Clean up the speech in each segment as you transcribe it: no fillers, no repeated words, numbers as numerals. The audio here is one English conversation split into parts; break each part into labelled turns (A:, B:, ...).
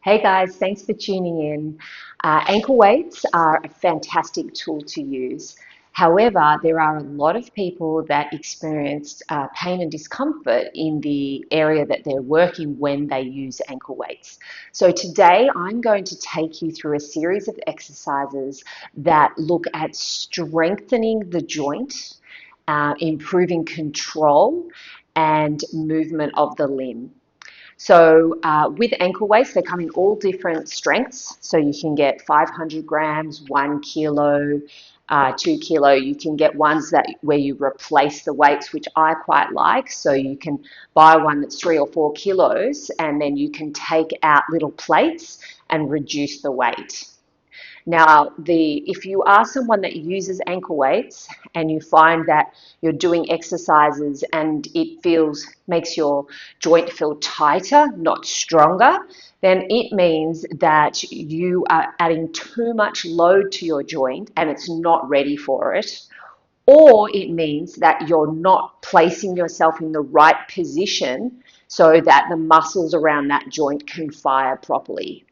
A: Hey guys, thanks for tuning in. Ankle weights are a fantastic tool to use. However, there are a lot of people that experience pain and discomfort in the area that they're working when they use ankle weights. So today I'm going to take you through a series of exercises that look at strengthening the joint, improving control and movement of the limb. So with ankle weights, they come in all different strengths. So you can get 500 grams, 1 kilo, 2 kilo. You can get ones that where you replace the weights, which I quite like. So you can buy one that's 3 or 4 kilos, and then you can take out little plates and reduce the weight. Now, if you are someone that uses ankle weights and you find that you're doing exercises and it makes your joint feel tighter, not stronger, then it means that you are adding too much load to your joint and it's not ready for it. Or it means that you're not placing yourself in the right position so that the muscles around that joint can fire properly.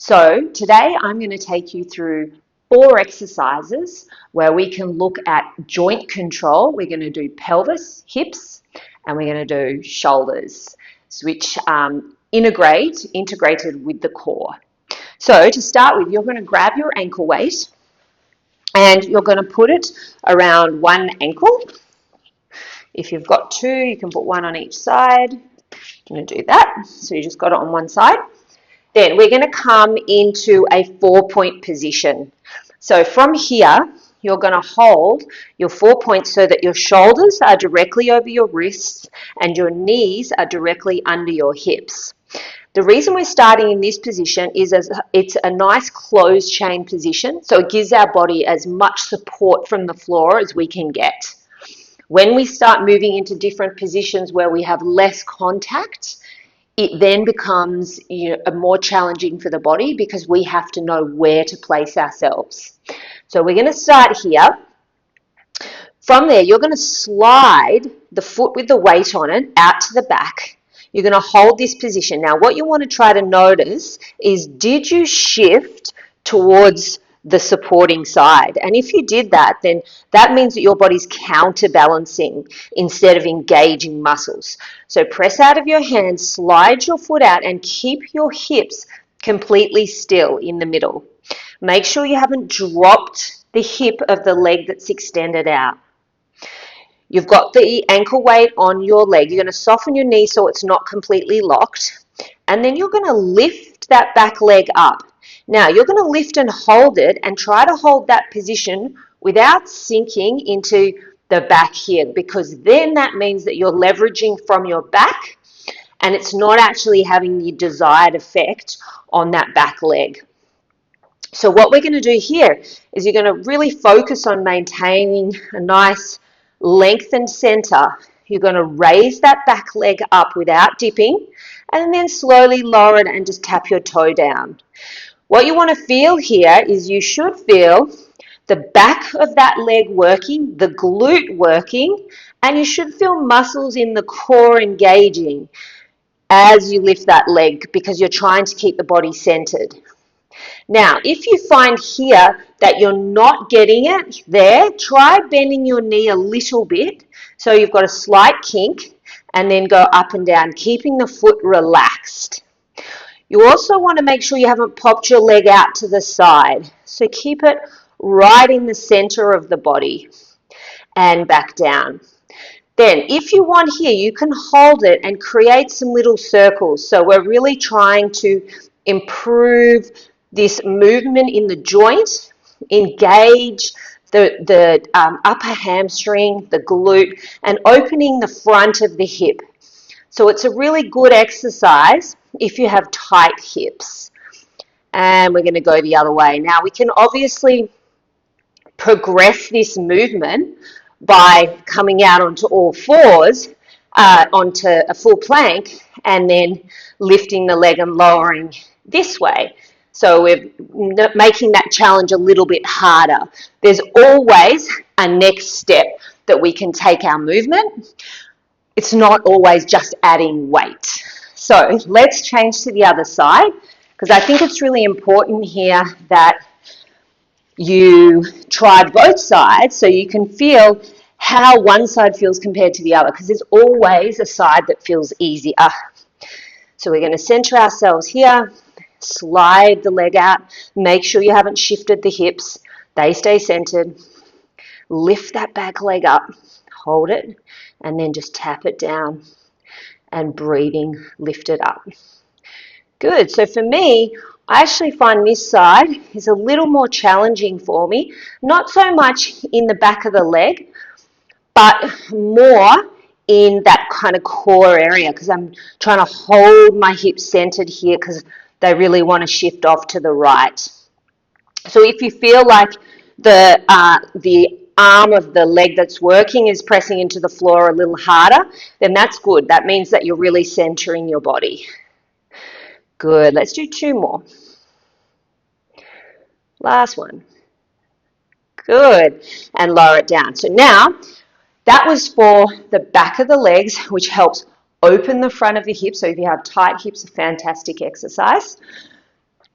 A: So today I'm going to take you through 4 exercises where we can look at joint control. We're going to do pelvis, hips, and we're going to do shoulders, which integrated with the core. So to start with, you're going to grab your ankle weight and you're going to put it around one ankle. If you've got 2, you can put one on each side. I'm going to do that. So you just got it on one side. Then we're going to come into a 4-point position. So from here, you're going to hold your 4 points so that your shoulders are directly over your wrists and your knees are directly under your hips. The reason we're starting in this position is it's a nice closed chain position, so it gives our body as much support from the floor as we can get. When we start moving into different positions where we have less contact, it then becomes more challenging for the body because we have to know where to place ourselves. So we're going to start here. From there, you're going to slide the foot with the weight on it out to the back. You're going to hold this position. Now, what you want to try to notice is, did you shift towards the supporting side? And if you did that, then that means that your body's counterbalancing instead of engaging muscles. So press out of your hands, slide your foot out, and keep your hips completely still in the middle. Make sure you haven't dropped the hip of the leg that's extended out. You've got the ankle weight on your leg. You're going to soften your knee so it's not completely locked. And then you're going to lift that back leg up. Now, you're going to lift and hold it and try to hold that position without sinking into the back here, because then that means that you're leveraging from your back and it's not actually having the desired effect on that back leg. So what we're going to do here is you're going to really focus on maintaining a nice lengthened center. You're going to raise that back leg up without dipping and then slowly lower it and just tap your toe down. What you want to feel here is you should feel the back of that leg working, the glute working, and you should feel muscles in the core engaging as you lift that leg because you're trying to keep the body centered. Now, if you find here that you're not getting it there, try bending your knee a little bit so you've got a slight kink and then go up and down, keeping the foot relaxed. You also want to make sure you haven't popped your leg out to the side. So keep it right in the center of the body and back down. Then if you want here, you can hold it and create some little circles. So we're really trying to improve this movement in the joint, engage the upper hamstring, the glute, and opening the front of the hip. So it's a really good exercise if you have tight hips. And we're going to go the other way. Now we can obviously progress this movement by coming out onto all fours, onto a full plank, and then lifting the leg and lowering this way. So we're making that challenge a little bit harder. There's always a next step that we can take our movement. It's not always just adding weight. So let's change to the other side. because I think it's really important here that you try both sides so you can feel how one side feels compared to the other, because there's always a side that feels easier. So we're going to center ourselves here, slide the leg out, make sure you haven't shifted the hips, they stay centered, lift that back leg up, hold it, and then just tap it down and breathing, lift it up. Good. So for me, I actually find this side is a little more challenging for me, not so much in the back of the leg, but more in that kind of core area, because I'm trying to hold my hips centered here because they really want to shift off to the right. So if you feel like the arm of the leg that's working is pressing into the floor a little harder, then that's good. That means that you're really centering your body. Good. Let's do 2 more. Last one. Good. And lower it down. So now, that was for the back of the legs, which helps open the front of the hips. So if you have tight hips, a fantastic exercise.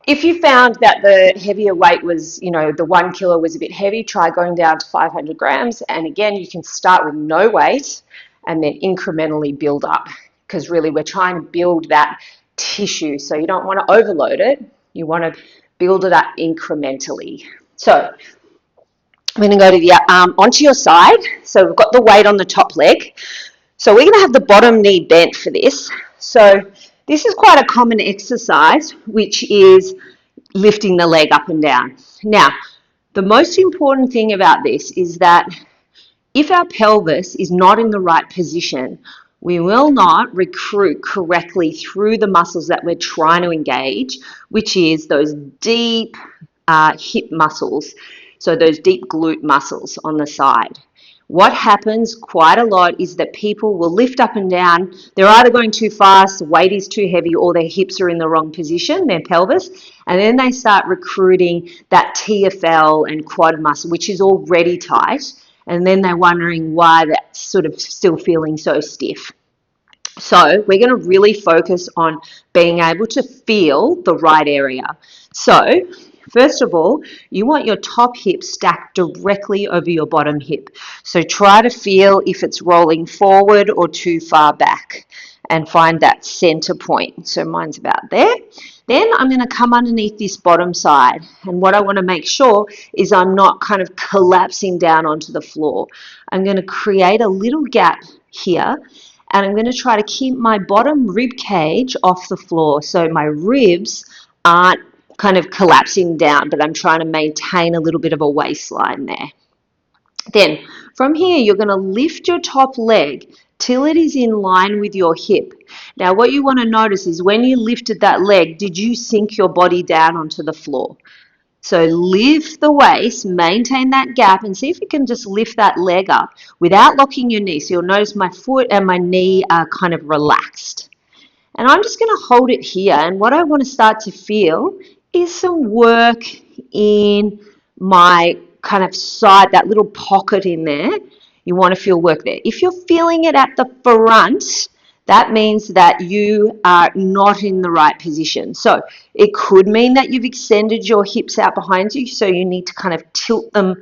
A: If you found that the heavier weight was, the 1 kilo was a bit heavy, try going down to 500 grams. And again, you can start with no weight and then incrementally build up, because really we're trying to build that tissue. So you don't want to overload it. You want to build it up incrementally. So I'm going to go to the onto your side. So we've got the weight on the top leg. So we're going to have the bottom knee bent for this. So this is quite a common exercise, which is lifting the leg up and down. Now, the most important thing about this is that if our pelvis is not in the right position, we will not recruit correctly through the muscles that we're trying to engage, which is those deep hip muscles, so those deep glute muscles on the side. What happens quite a lot is that people will lift up and down. They're either going too fast, the weight is too heavy, or their hips are in the wrong position, their pelvis, and then they start recruiting that TFL and quad muscle, which is already tight, and then they're wondering why that's sort of still feeling so stiff. So we're going to really focus on being able to feel the right area. So first of all, you want your top hip stacked directly over your bottom hip. So try to feel if it's rolling forward or too far back and find that center point. So mine's about there. Then I'm going to come underneath this bottom side, and what I want to make sure is I'm not kind of collapsing down onto the floor. I'm going to create a little gap here, and I'm going to try to keep my bottom rib cage off the floor so my ribs aren't kind of collapsing down, but I'm trying to maintain a little bit of a waistline there. Then from here, you're going to lift your top leg till it is in line with your hip. Now, what you want to notice is when you lifted that leg, did you sink your body down onto the floor? So lift the waist, maintain that gap, and see if you can just lift that leg up without locking your knee. So you'll notice my foot and my knee are kind of relaxed. And I'm just going to hold it here, and what I want to start to feel is some work in my kind of side, that little pocket in there. You want to feel work there. If you're feeling it at the front, that means that you are not in the right position. So it could mean that you've extended your hips out behind you, so you need to kind of tilt them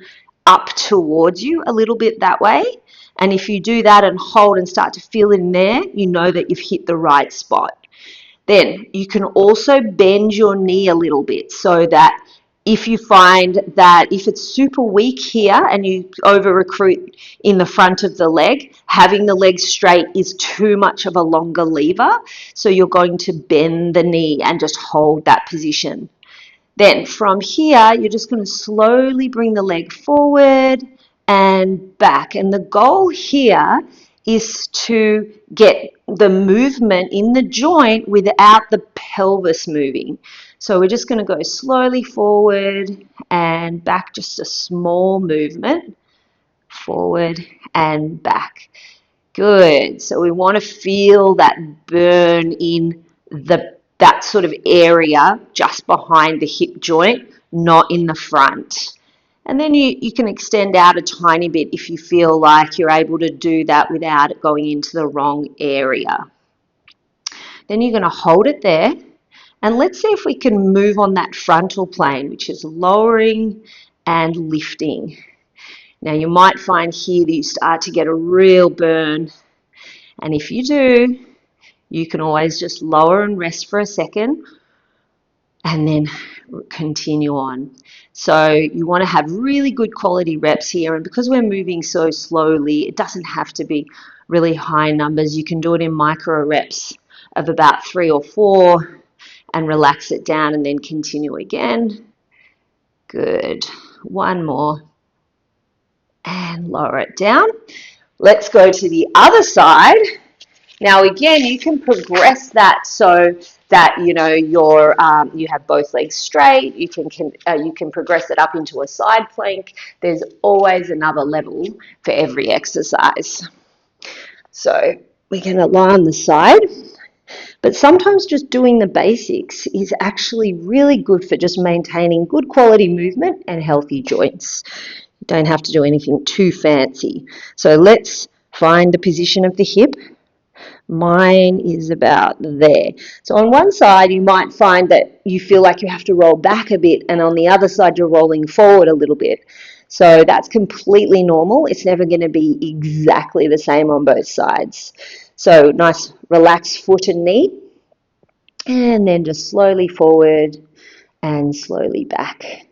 A: up towards you a little bit that way. And if you do that and hold and start to feel in there, you know that you've hit the right spot. Then you can also bend your knee a little bit, so that if you find that if it's super weak here and you over recruit in the front of the leg, having the leg straight is too much of a longer lever. So you're going to bend the knee and just hold that position. Then from here, you're just going to slowly bring the leg forward and back. And the goal here is to get the movement in the joint without the pelvis moving. So we're just going to go slowly forward and back, just a small movement, forward and back. Good. So we want to feel that burn in that sort of area just behind the hip joint, not in the front. And then you can extend out a tiny bit if you feel like you're able to do that without it going into the wrong area. Then you're going to hold it there, And let's see if we can move on that frontal plane, which is lowering and lifting. Now you might find here that you start to get a real burn. And if you do, you can always just lower and rest for a second and then continue on. So you want to have really good quality reps here. And because we're moving so slowly, it doesn't have to be really high numbers. You can do it in micro reps of about 3 or 4 and relax it down and then continue again. Good. One more. And lower it down. Let's go to the other side. Now again, you can progress that so that you have both legs straight. You can progress it up into a side plank. There's always another level for every exercise. So we're going to lie on the side. But sometimes just doing the basics is actually really good for just maintaining good quality movement and healthy joints. You don't have to do anything too fancy. So let's find the position of the hip. Mine is about there. So on one side, you might find that you feel like you have to roll back a bit, and on the other side, you're rolling forward a little bit. So that's completely normal. It's never going to be exactly the same on both sides. So nice relaxed foot and knee, and then just slowly forward and slowly back.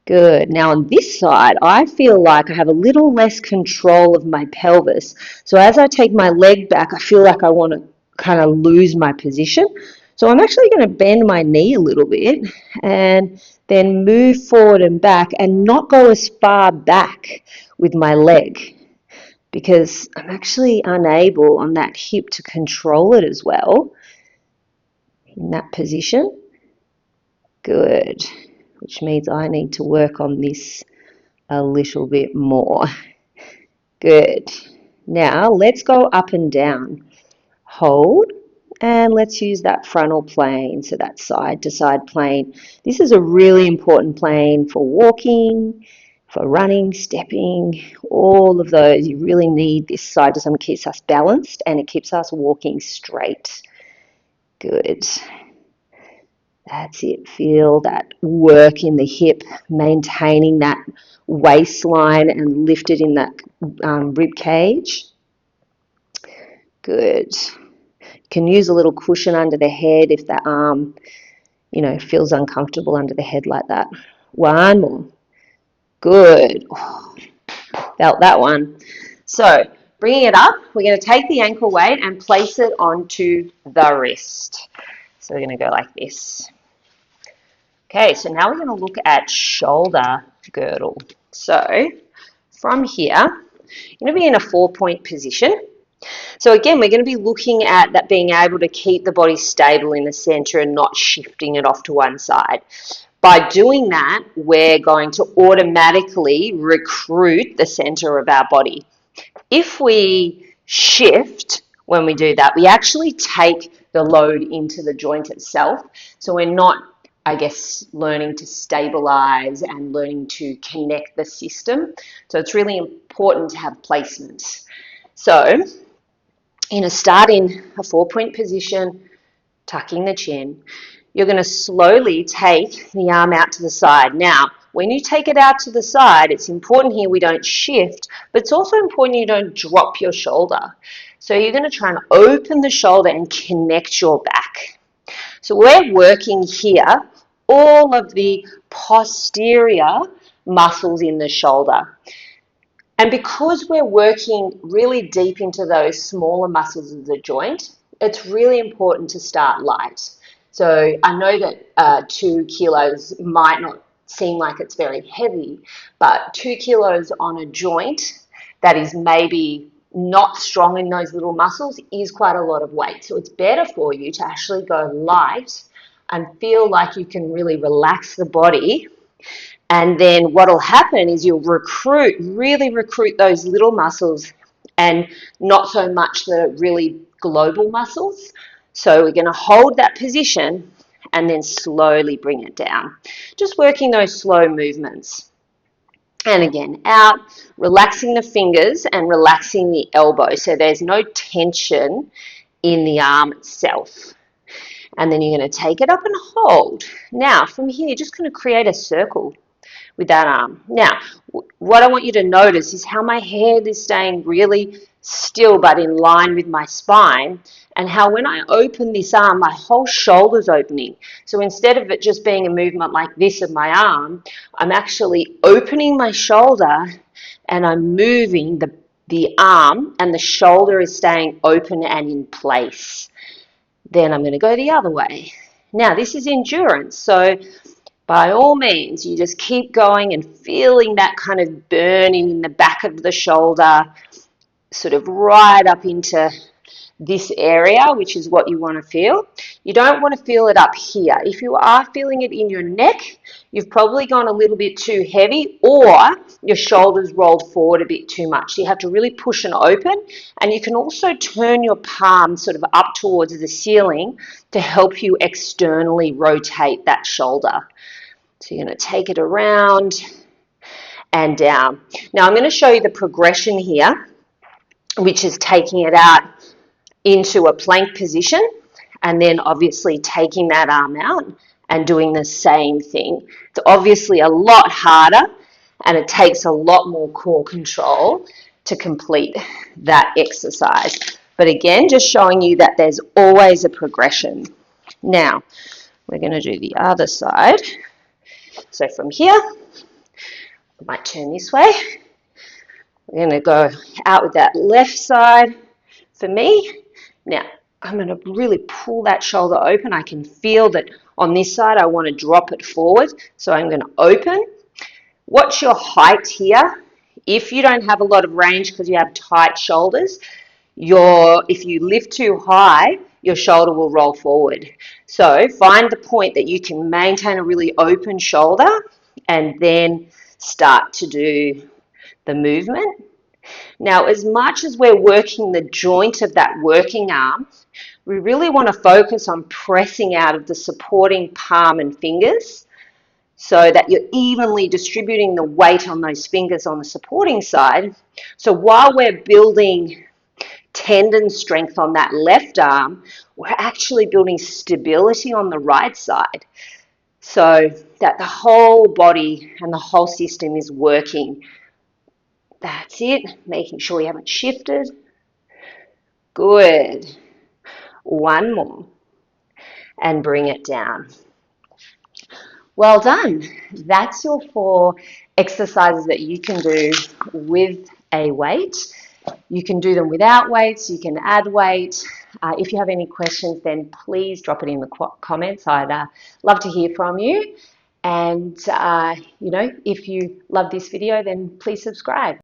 A: Good. Now on this side, I feel like I have a little less control of my pelvis. So as I take my leg back, I feel like I want to kind of lose my position. So I'm actually going to bend my knee a little bit and then move forward and back and not go as far back with my leg because I'm actually unable on that hip to control it as well in that position. Good. Which means I need to work on this a little bit more. Good. Now let's go up and down. Hold, and let's use that frontal plane, so that side to side plane. This is a really important plane for walking, for running, stepping, all of those. You really need this side to side. It keeps us balanced and it keeps us walking straight. Good. That's it. Feel that work in the hip, maintaining that waistline and lift it in that rib cage. Good. You can use a little cushion under the head if that arm, feels uncomfortable under the head like that. One more. Good. Oh, felt that one. So bringing it up, we're going to take the ankle weight and place it onto the wrist. So we're going to go like this. Okay, so now we're going to look at shoulder girdle. So from here, you're going to be in a 4-point position. So again, we're going to be looking at that being able to keep the body stable in the center and not shifting it off to one side. By doing that, we're going to automatically recruit the center of our body. If we shift when we do that, we actually take the load into the joint itself. So we're not, learning to stabilize and learning to connect the system. So it's really important to have placement. So, start in a 4-point position, tucking the chin. You're going to slowly take the arm out to the side. Now, when you take it out to the side, it's important here we don't shift, but it's also important you don't drop your shoulder. So you're going to try and open the shoulder and connect your back. So we're working here all of the posterior muscles in the shoulder. And because we're working really deep into those smaller muscles of the joint, it's really important to start light. So I know that 2 kilos might not seem like it's very heavy, but 2 kilos on a joint that is maybe not strong in those little muscles is quite a lot of weight. So it's better for you to actually go light and feel like you can really relax the body. And then what will happen is you'll really recruit those little muscles and not so much the really global muscles. So we're going to hold that position and then slowly bring it down. Just working those slow movements. And again, out, relaxing the fingers and relaxing the elbow so there's no tension in the arm itself. And then you're going to take it up and hold. Now, from here, you're just going to create a circle with that arm. Now, what I want you to notice is how my head is staying really still but in line with my spine, and how when I open this arm, my whole shoulder's opening. So instead of it just being a movement like this of my arm, I'm actually opening my shoulder and I'm moving the arm, and the shoulder is staying open and in place. Then I'm going to go the other way. Now, this is endurance, so by all means, you just keep going and feeling that kind of burning in the back of the shoulder, sort of right up into this area, which is what you want to feel. You don't want to feel it up here. If you are feeling it in your neck, you've probably gone a little bit too heavy, or your shoulders rolled forward a bit too much. So you have to really push and open, and you can also turn your palm sort of up towards the ceiling to help you externally rotate that shoulder. So you're going to take it around and down. Now I'm going to show you the progression here, which is taking it out into a plank position, and then obviously taking that arm out and doing the same thing. It's obviously a lot harder, and it takes a lot more core control to complete that exercise. But again, just showing you that there's always a progression. Now, we're going to do the other side. So from here, I might turn this way. We're going to go out with that left side for me. Now, I'm going to really pull that shoulder open. I can feel that on this side I want to drop it forward. So I'm going to open. Watch your height here. If you don't have a lot of range because you have tight shoulders, if you lift too high, your shoulder will roll forward. So find the point that you can maintain a really open shoulder and then start to do the movement. Now, as much as we're working the joint of that working arm, we really want to focus on pressing out of the supporting palm and fingers so that you're evenly distributing the weight on those fingers on the supporting side. So while we're building tendon strength on that left arm, we're actually building stability on the right side, so that the whole body and the whole system is working. That's it, making sure you haven't shifted. Good. One more. And bring it down. Well done. That's your 4 exercises that you can do with a weight. You can do them without weights. You can add weight. If you have any questions, then please drop it in the comments. I'd love to hear from you. And, if you love this video, then please subscribe.